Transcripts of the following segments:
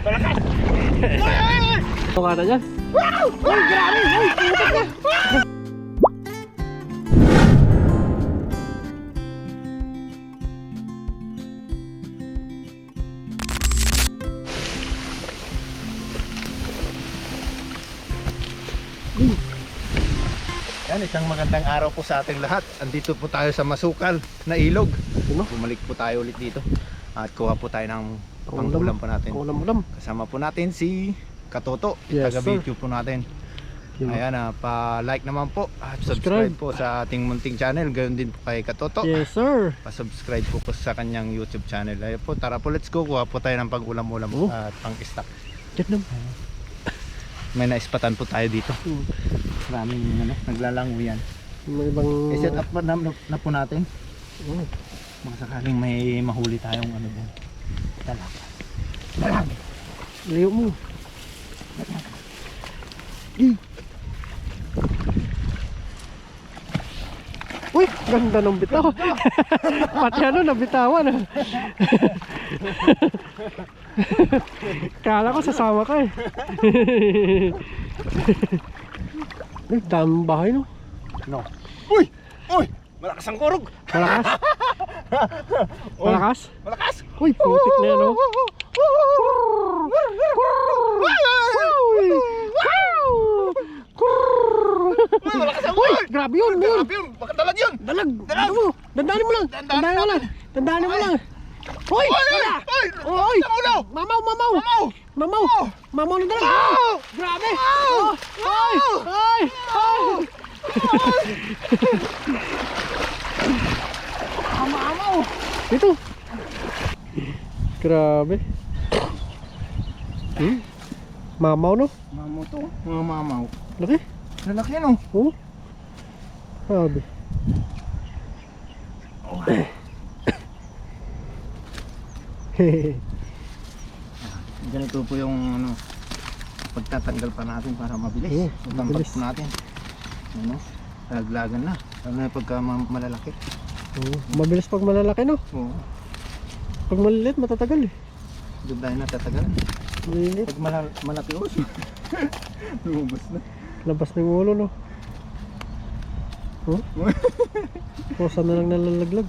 Malakas! Tungkata dyan. Uy, grabe! Uy, putik na! Yan, isang magandang araw po sa ating lahat. Andito po tayo sa masukal na ilog. Bumalik po tayo ulit dito. At kuha po tayo ng pang-ulam po natin. Ulam. Kasama po natin si Katoto, Yes, taga-video po natin. Ayan, pa-like naman po at subscribe po sa ating munting channel. Gayon din po kay Katoto. Yes, sir. Pa-subscribe po sa kanyang YouTube channel. Ayun po, tara po, let's go. Kuha po tayo ng pang-ulam-ulam at pang-stock. Yan naman. May naispatan po tayo dito. Maraming naglalangoy yan. May ibang... I-set up na po natin. Mga sakaling may mahuli tayong ano din. Dalag. Layo mo. Uy, ganda ng bitaw. Pati ano, nabitawan. Kala ko sasama ka eh. Ay, daming bahay no. No. Uy! Malakas ang kurog! Malakas? Malakas? Malakas! Uy, putik na yan oh. Uy, malakas ang Uy, kurog! grabe yun. Grabe yun! Baka dalag yun! Dalag! Dandanin mo lang! Dandanin mo lang! Hoy! Wala! Hoy! Mamaw! Mamaw na dalag! Grabe! Hoy! Amaw! Ito! Grabe! Mamaw no? Mamaw to. Mga mamaw. Laki? Lalaki yan oh. Oo. Grabe. Ganito po yung ano, pagtatanggal pa natin para mabilis. Oo, Pagtampag mabilis. po natin. Ano? Laglagan na. Lalo na pagka malalaki. Mabilis pag malalaki no? Oo. Pag maliliit matatagal eh. Doon tayo natatagalan. Maliliit. Pag malaki oh. Lumabas na. Labas ng ulo no? Huh? Kosa na lang nalalaglag.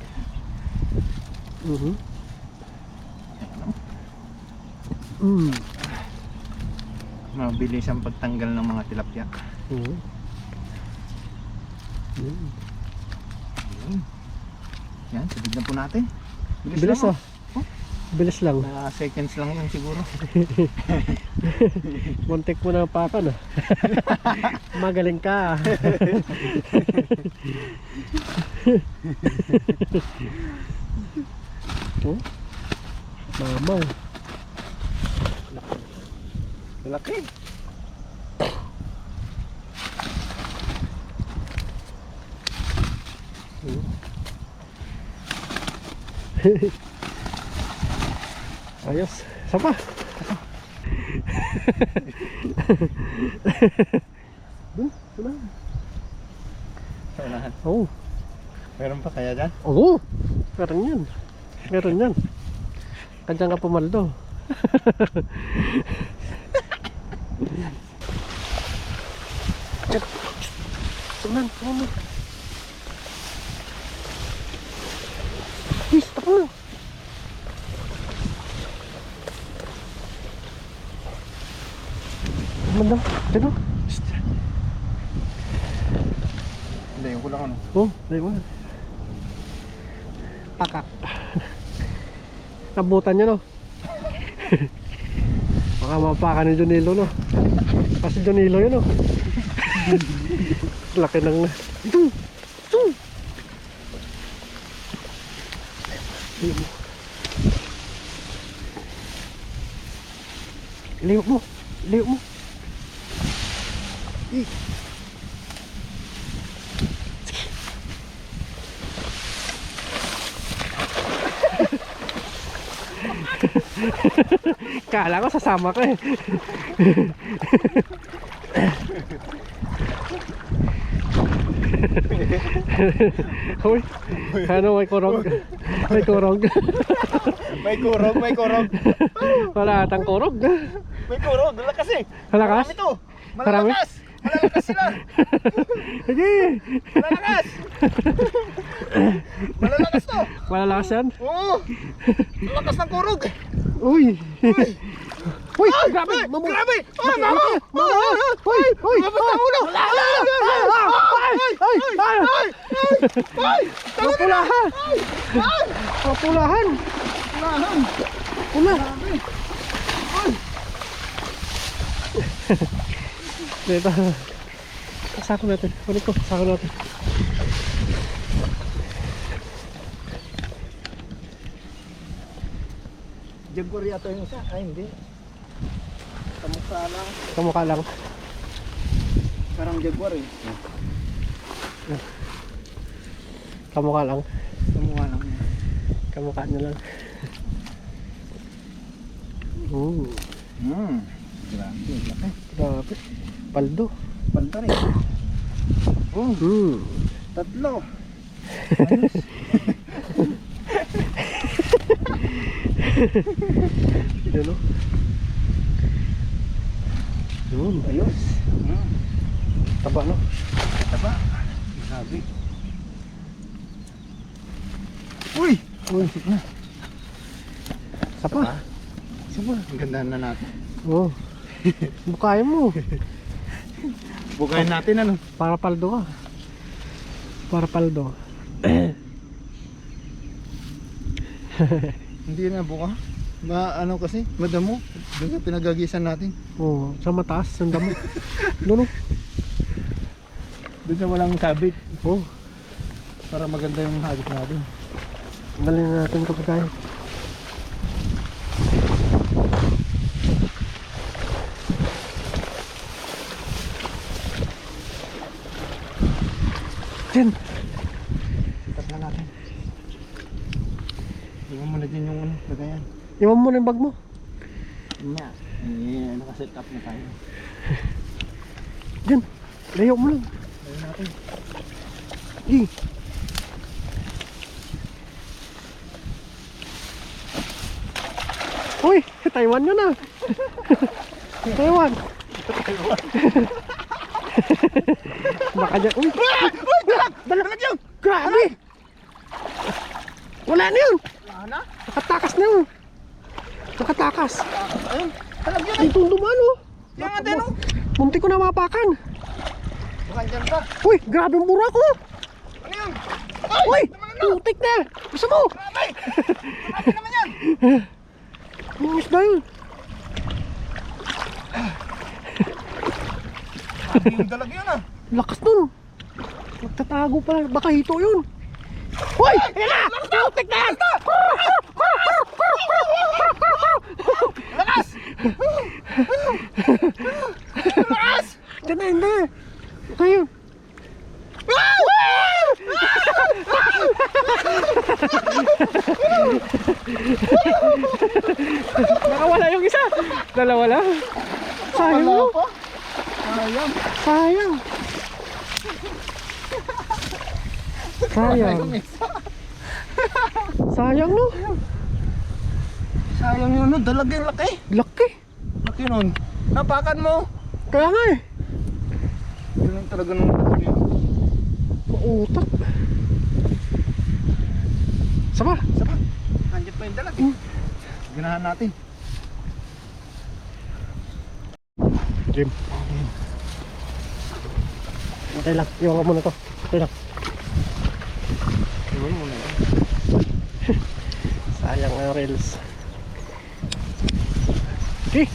Mabilis ang pagtanggal ng mga tilapia. Yan, sabid na po natin. Bilis lang, ah. Bilis lang. Seconds lang yun siguro. Muntik mo na pakan ah. Magaling ka. Mamaw. Malaki. Ayos. Sapa. Unahan. Oh. Meron pa kaya dyan? Oo. Meron yan. Kanyang ka pumaldo. Suman. Wis, tako na. Mandang, dito. Hindi, yung kulang ano. Oh, dahil mo. Pakak. Nabutan niya no. Baka mapakan ni Jonilo no. Kasi Jonilo yun no. Laki ng... Ito! Liw mo! Kala ko sasama ka eh. Uy, ano may kurog? May kurog. May kurog, may kurog. Wala atang kurog. May kurog, lakas eh. Malakas? Marami to. Marami? Malalakas. Malalakas sila. Sige. Malalakas. Malalakas to. Malalakas yan? Oo. Lakas ng kurog. Uy. Uy, Ay, grabe. ay, Mamo. grabe. Oh, mama. Mamo. Uy, uy. Mabot ang ulo. Ay. Mapulahan. Mapulahan. Lahan. Pula. Dito. Sako natin. Kunin ko. Sako natin. Jaguar yata yung isa. Ay, hindi. Kamukha lang. Kamukha lang. Parang jaguar eh. Kamukha lang. Kamukha lang. Kamukha nyo lang. Grabe. Laki. Grabe. Paldo. Panta rin. Tatlo. Yun o. Yun. Ayos. Taba no? Taba. Grabe. Uy! Uy. Na. Sapa. Sapa. Ang gandahan na natin. Oo. Bukayin mo. Bukayin natin ano. Para paldo ka. Para paldo. Hindi na buka. Ano kasi, madamo. Doon sa pinagagisan natin. Oo. Sa mataas. Ang damo. Doon o. Doon sa walang sabit. Oo. Para maganda yung hagis natin. Dali na natin ito kagaya. Diyan. Ikat na natin. Iwan mo na dyan yung lagayan. Iwan mo na yung bag mo. Nga. Nakaset up na tayo. Diyan. Layo mo lang. Ayun natin. Di. Uy, Taiwan yun ah. Taiwan. Baka dyan. Uy, Dalag yun! grabe. Wala na yun. Wala na? Nakatakas na yun. Nakatakas. Ayun. Dalag yun eh. Dito dumaan oh. Yan nga din oh. Munti ko na mapakan. Baka dyan pa. Uy, grabe ang burak oh. Ano yun? Uy, putik na. Gusto mo? Grabe! Grabe naman yan! Ang isda yun. Grabe yung dalag yun ah. Lakas nun. Magtatago pala. Baka hito yun. Uy! Ayan na! Putik na! Lakas! Lakas! Diyan na, hindi. Okay yun. Nakawala yung isa. Dalawa lang. Sayang Wala no? pa. Sayang. Sayang. Sayang. Sayang no? Sayang yun no. Dalag yung laki. Laki. Laki nun. Napakan mo. Kaya nga eh. Yun lang talaga nung dalag yun. Mautak. Sama. Saba. Nandiyan pa yung dalag eh. Ginahan natin. Jim. Okay lang. Iwan ko muna to. Okay lang. Iwan mo na yun. Sayang ang reels. Okay.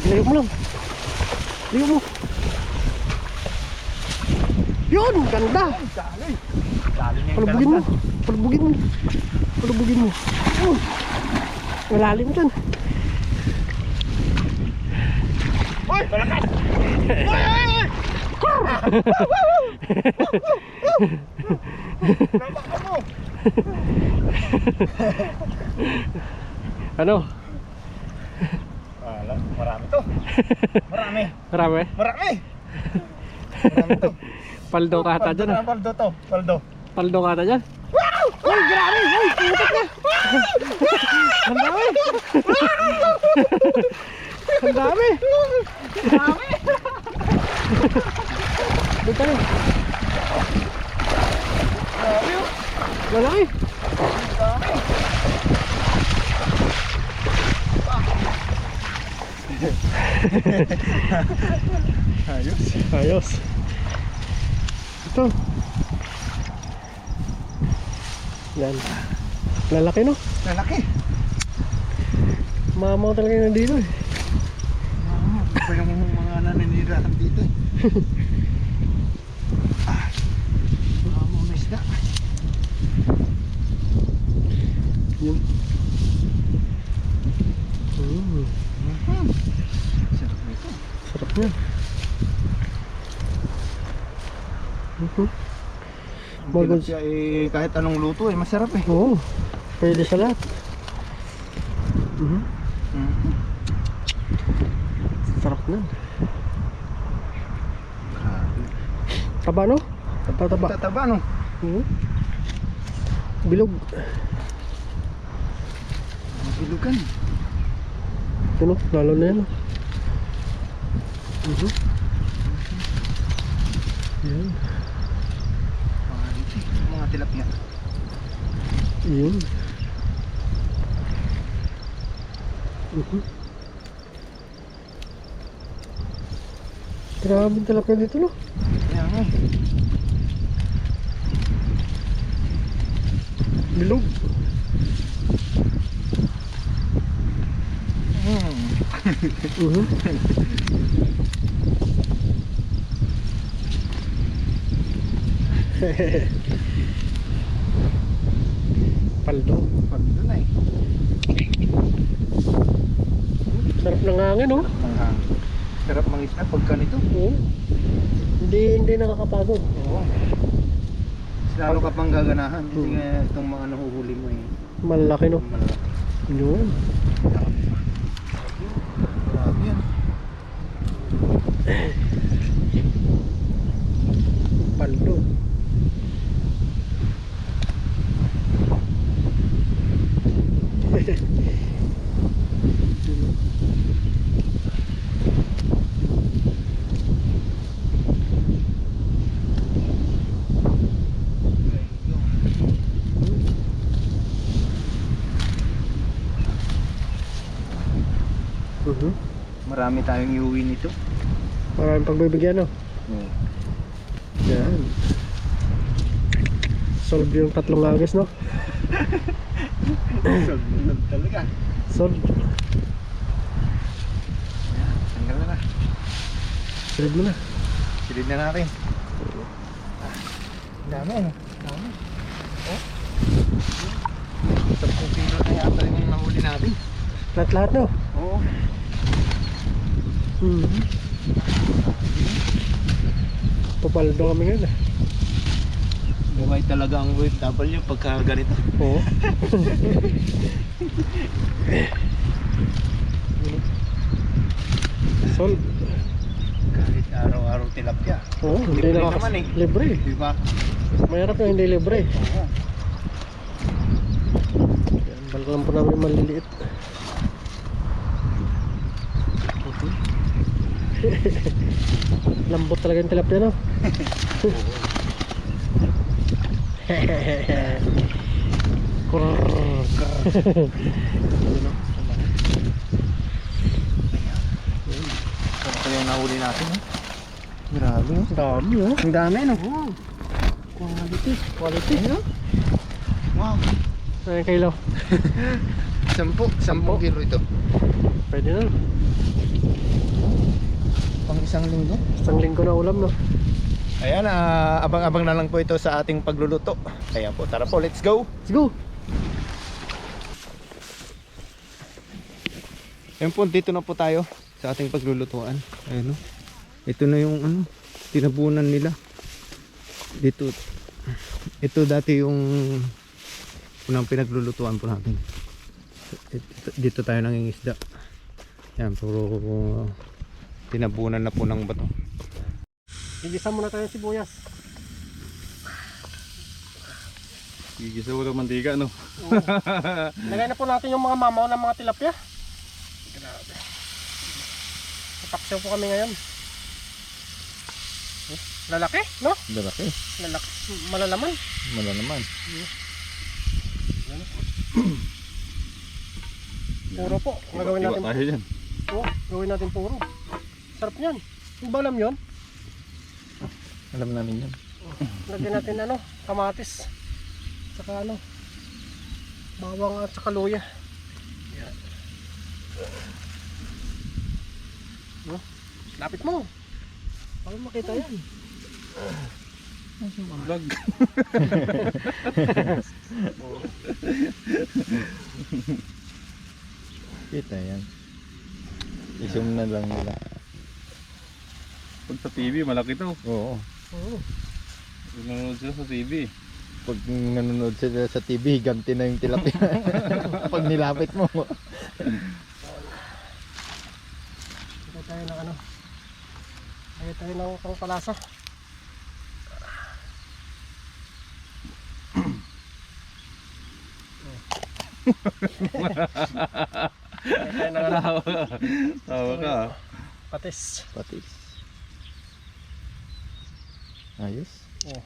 Layo mo lang. Layo mo. Yun! Ganda! Dali. Dali niya yung Palubugin mo. dalag. Palubugin mo. Palubugin mo. Malalim dyan. Hoy! Balakas! Hoy! Nampaka mo! Ano? Wala, marami to. Marami. Marami? Marami! Marami to. Paldo ka ata dyan ah. Paldo to, paldo. Paldo ka ata dyan. Uy, grabe! Uy, putik na! Ang dami! Ang dami! Doon ka rin. Lalaki! Ayos. Ayos. Ito. Yan. Lalaki no? Lalaki. Mamaw talaga yung nandito eh. Pa yung mga naninirahan dito eh. Mga isda. Yun. Sarap nito. Sarap niya. Bagod. Tilapia eh, kahit anong luto eh, masarap eh. Oo. Pwede sa lahat. Sarap na. Grabe. Taba no? Taba. Tataba no? Bilog. Ilugan. Ito no? Lalo na yan. Yan. Mga tilapia. Yun. Grabe tilapia dito no? Kaya nga eh. Bilog. Paldo. Paldo na eh. Sarap ng hangin no? Sarap mangisda pag ganito. Oo. Hindi nakakapagod. Oo. Lalo ka pang gaganahan kasi nga itong mga nahuhuli mo eh. Malaki no? Malaki. Yun. Grabe yan. Paldo. Marami tayong iuwi nito. Maraming pagbibigyan no? Yan. Solve yung tatlong agis no? Solve talaga. Solve. Tanggal na na. Silid mo na. Silid na natin. Dami ano? Dami. Oh. 10 kilo na yata yung nahuli natin. Lahat no? Oo. Papaldo kami ngayon. Buhay talaga ang OFW pagka ganito. Oo. Solve. Kahit araw-araw tilapia. Oo, hindi Libre naman naman eh. Libre. Diba? Mayroon yung hindi libre. Oo. Yan, balik lang po namin yung maliliit. Lambot talaga yung tilapia no? Ito yung nahuli natin eh. Grabe oh. Dami oh. Ang dami no? Quality. Quality no? Wow. Ay kilo. 10 kilo ito. Pwede na. Pang isang linggo. Isang linggo na ulam no? Ayan, abang-abang na lang po ito sa ating pagluluto. Kaya po, tara po, let's go. Let's go. Ayan po, dito na po tayo sa ating paglulutuan. Ayan o. Ito na yung ano, tinabunan nila. Dito. Ito dati yung unang pinaglulutuan po natin. Dito tayo nangingisda. Ayan, puro tinabunan na po ng bato. Igisa muna tayo sibuyas. Gigisa ko ng mantika, no? Oo. Lagay na po natin yung mga mamaw ng mga tilapia. Grabe. Napaksiw po kami ngayon. Lalaki, no? Lalaki. Lalaki. Malalaman. Mala naman. Puro po. Gagawin natin. Iwa tayo dyan. Oo, gawin natin puro. Sarap niyan. Yung ba alam yun? Alam namin yan. Lagyan natin ano, kamatis. Saka ano, bawang at saka luya. Yan. No? Lapit mo. Para makita yan. Vlog. Kita yan. I-zoom na lang nila. Pag sa TV, malaki to. Oo. Oo. Pag nanonood sila sa TV. Pag nanonood sila sa TV, ganti na yung tilapia. Pag nilapit mo. Lagay tayo ng ano. Lagay tayo ng pangpalasa. Lagay tayo ng ano, Tawa ka. patis. Patis. Ayos. Oh.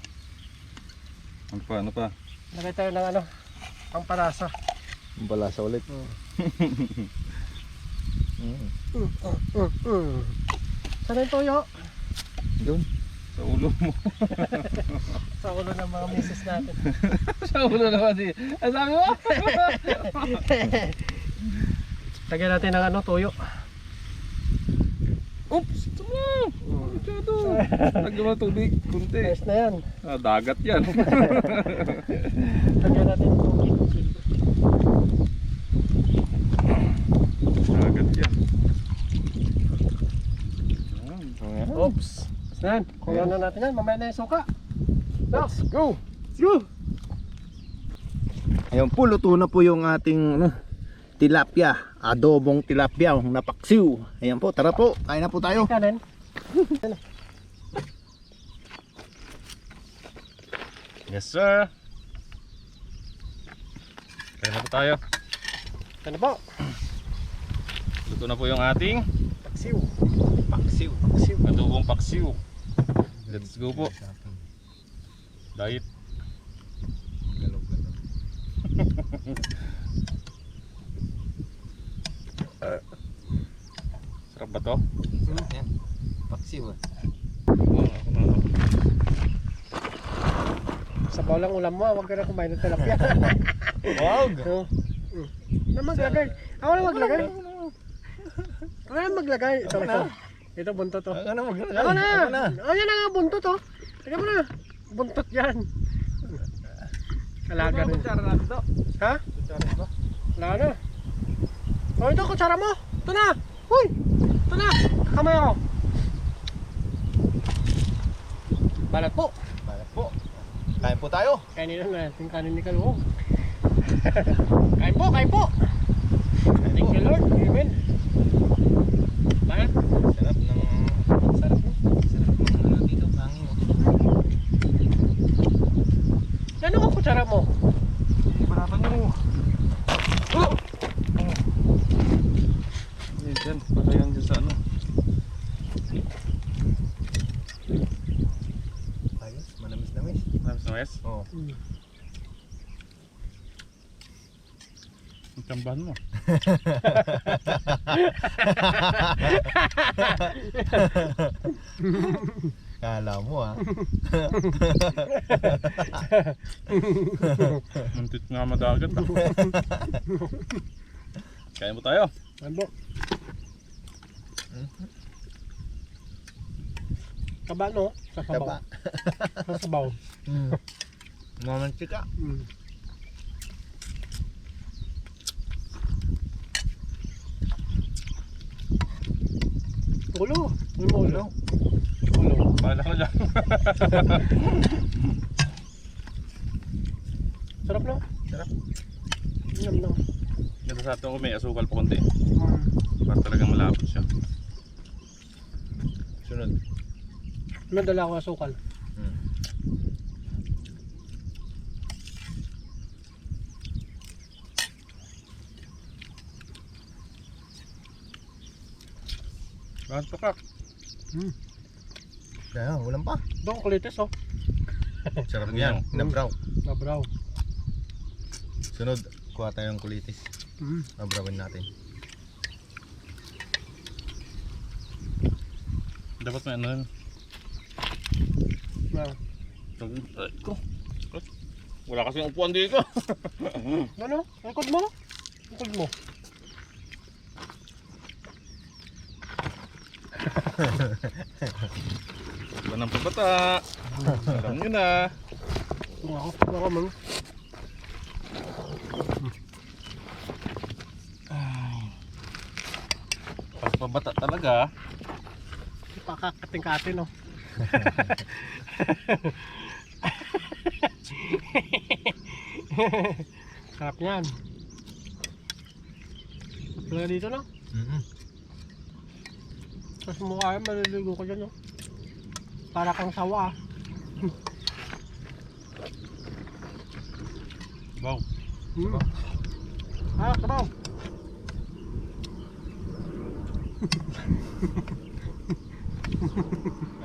Ano pa, ano pa? Lagay tayo ng ano, pangpalasa. Ang balasa ulit. Saan yung toyo? Doon. Sa ulo mo. Sa ulo ng mga misis natin. Sa ulo naman di. Ang sabi mo? Lagyan natin ng ano, toyo. Oops! Tama! Masyado! Nagdaman tubig. Kunti. Ayos na yan. Ah, dagat yan. Lagyan natin ng tubig. Dagat yan. Oops. Ayos na yan. Kulang na natin yan. Mamaya na yung suka. Let's go! Let's go! Ayun po, luto na po yung ating tilapia. Adobong tilapia, napaksiw. Ayan po, tara po, kain na po tayo. Kanin. Yes, sir. Kaya na po tayo. Ano po? Luto na po yung ating Paksiw. Paksiw. Paksiw. adobong paksiw. Let's go po. Diet. Sarap ba to? Yan. Paksiw. Oo, ako na ako. Sabaw lang ulam mo. Huwag ka na kumain ng tilapia. Wag! No. Na maglagay. Ako na maglagay. Ako na maglagay. Ito, ito. Ito, buntot to. Ano maglagay? Ako na. Ako na. Oh, yan na nga, buntot to. Tignan mo na. Buntot yan. Alaga rin. natin to. Ha? Wala na. Oh, ito, kutsara mo. Ito na. Uy. Ito na. Kakamay ako. Balat po. Balat po. Kain po tayo. Kainin na natin kanin ni Kaluhog. Kain po, kain po. Thank you Lord. Amen. Bakit? Sarap ng... Sarap mo. Sarap ng ano dito, hangin. Ano ang kutsara mo? Paratan mo. Oh! Yan dyan, patayan dyan sa ano. Ayos, manamis-namis. Namis na mes? Oo. Ang tambahan mo. Kala mo ah. Muntit nga madagat ah. Kain mo tayo. Ano po? Kaba no? Sa sabaw. Taba. Sa sabaw. Mamantika. Ulo. Ulo. Bahala ka dyan. Sarap no? Sarap. Yum no. Ganda sa atin ko may asukal pa konti. Para talagang malapot siya. Sunod. Nadala ko asukal. Bakit pa kak? Kaya, ulam pa. Doon, kulitis oh. Sarap niyan. Nabraw. Nabraw. Sunod, kuha tayo ng kulitis. Nabrawin natin. Dapat may ano yun. Na. Wala kasing upuan dito. Ano? Angkod mo? Angkod mo. Iba ng pabata. Alam nyo na. Baka man. Pag pabata talaga. Pakakating-kating no. Sarap yan. Talaga dito no? Tapos mukha yan, maliligo ko dyan no? Para kang sawa. Wow. Ah, sabaw.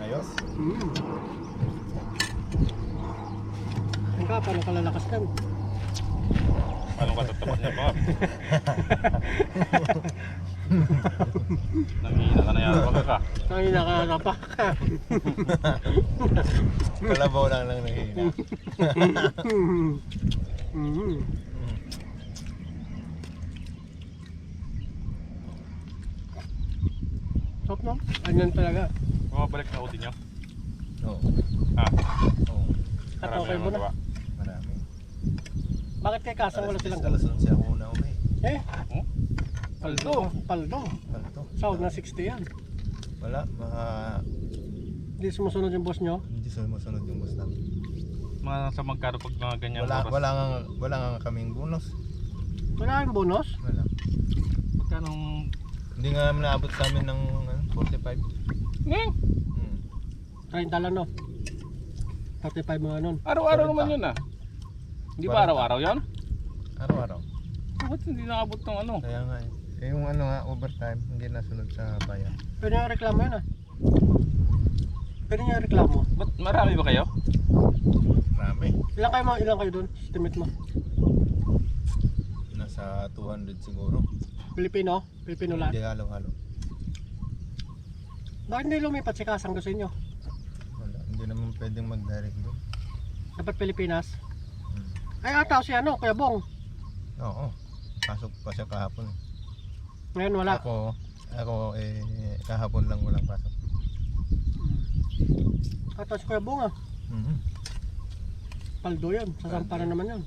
Ayos. Ang ka, paano ka lalakas yan? Anong katatapat niya pa? Nangihina ka na yata ka. Nangina ka na pa. Kalabaw lang nahihina. Top no? Ganyan talaga. Bumabalik na utin niyo. Oo. Ah, Oo. At marami okay ang mo na. magawa. Marami. Bakit kay Kasang wala silang Alas 11 ako una umay. Eh? Hmm? Paldo. Paldo. Ano to? Sound na 60 yan. Wala. Hindi sumusunod yung boss nyo. Hindi sumusunod yung boss namin. Mga sa magkano pag mga ganyang oras. Wala nga kaming bonus. Wala yung bonus. Wala. Magkano? Hindi nga naabot sa amin ng 45. Hmm? 30 lang no. 35 mga nun. Araw-araw naman yun ah. Hindi ba araw-araw yun? Araw-araw. Bakit hindi nakabot ng ano? Kaya nga eh. Eh, yung ano nga, overtime, hindi nasunod sa bayan. Pwede nga reklamo yun ah. Pwede nga reklamo. Ba't marami ba kayo? Marami. Ilang kayo dun? Estimate mo. Nasa 200 siguro. Pilipino? Pilipino lahat. Hindi halo-halo. Bakit hindi lumipat si Kasang gusto nyo? Wala. Hindi naman pwedeng mag-direct doon. Dapat Pilipinas? Ay ata si ano, Kuya Bong. Oo. Pasok pa siya kahapon. Ngayon wala. Ako kahapon lang walang pasok. Ata si Kuya Bong ah. Paldo yun. Sasampa na naman yun.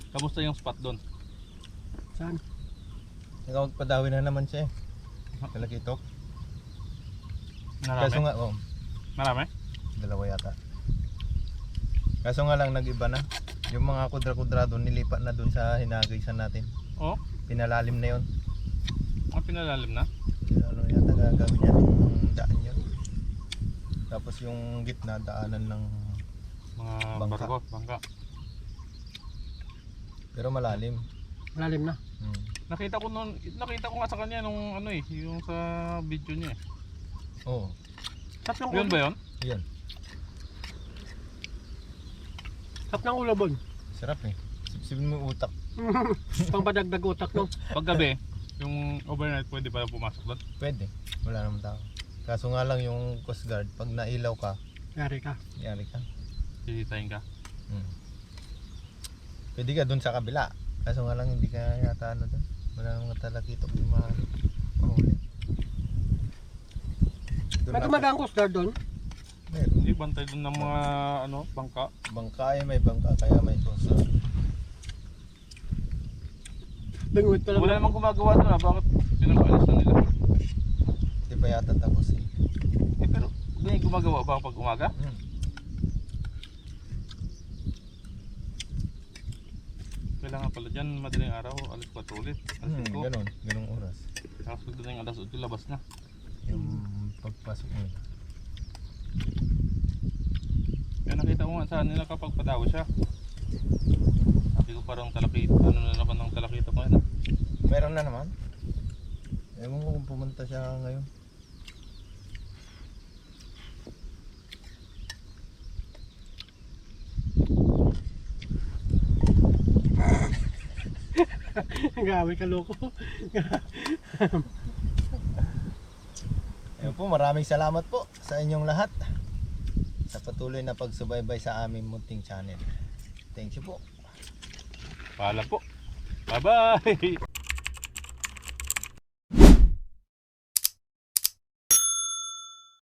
Kamusta yung spot doon? Saan? Ikaw magpadawi na naman siya eh. Kalakitok. Marami? Kaso nga, Marami? dalawa yata. Kaso nga lang nag-iba na. Yung mga kudra-kudra doon nilipat na doon sa hinagaysan natin. Oo. Pinalalim na yon. Ang pinalalim na? Ano yata gagawin niya yung daan yun. Tapos yung gitna daanan ng Mga Bangka. barko, bangka. pero malalim. Malalim na. Nakita ko nga sa kanya nung ano eh, yung sa video niya eh. Oo. Tap ng Yun ulo. ba yun? Yan. Tap ng ulo bon. Sarap eh. Sipsipin mo yung utak. Pang padagdag utak no. Paggabi, yung overnight pwede pa pumasok doon? Pwede. Wala naman tao. Kaso nga lang yung Coast Guard, pag nailaw ka, Yari ka. yari ka. Sisitayin ka. Pwede ka dun sa kabila. Kaso nga lang hindi ka yata ano dun. Wala namang talakitok yung mahuli. May dumadaan Coast Guard doon. Meron. Hindi bantay doon ng mga ano, bangka. Bangka eh, may bangka kaya may Coast Guard. Bingwit pa lang. Wala namang gumagawa doon ah, bakit pinapaalis na nila? Hindi pa yata tapos eh. Eh pero may gumagawa ba pag umaga? Kailangan pala dyan madaling araw, alas 4 ulit. Alas 5. Ganong oras. Tapos pagdating alas 8, labas na. Yung pagpasok nila. Kaya nakita ko nga saan nila kapag padawa siya. Sabi ko parang talakita, ano na naman ng talakita ko yun ah. Meron na naman. Ewan ko kung pumunta siya ngayon. Grabe ka loko. Ayun po, maraming salamat po sa inyong lahat sa patuloy na pagsubaybay sa aming munting channel. Thank you po. Paalam po. Bye-bye!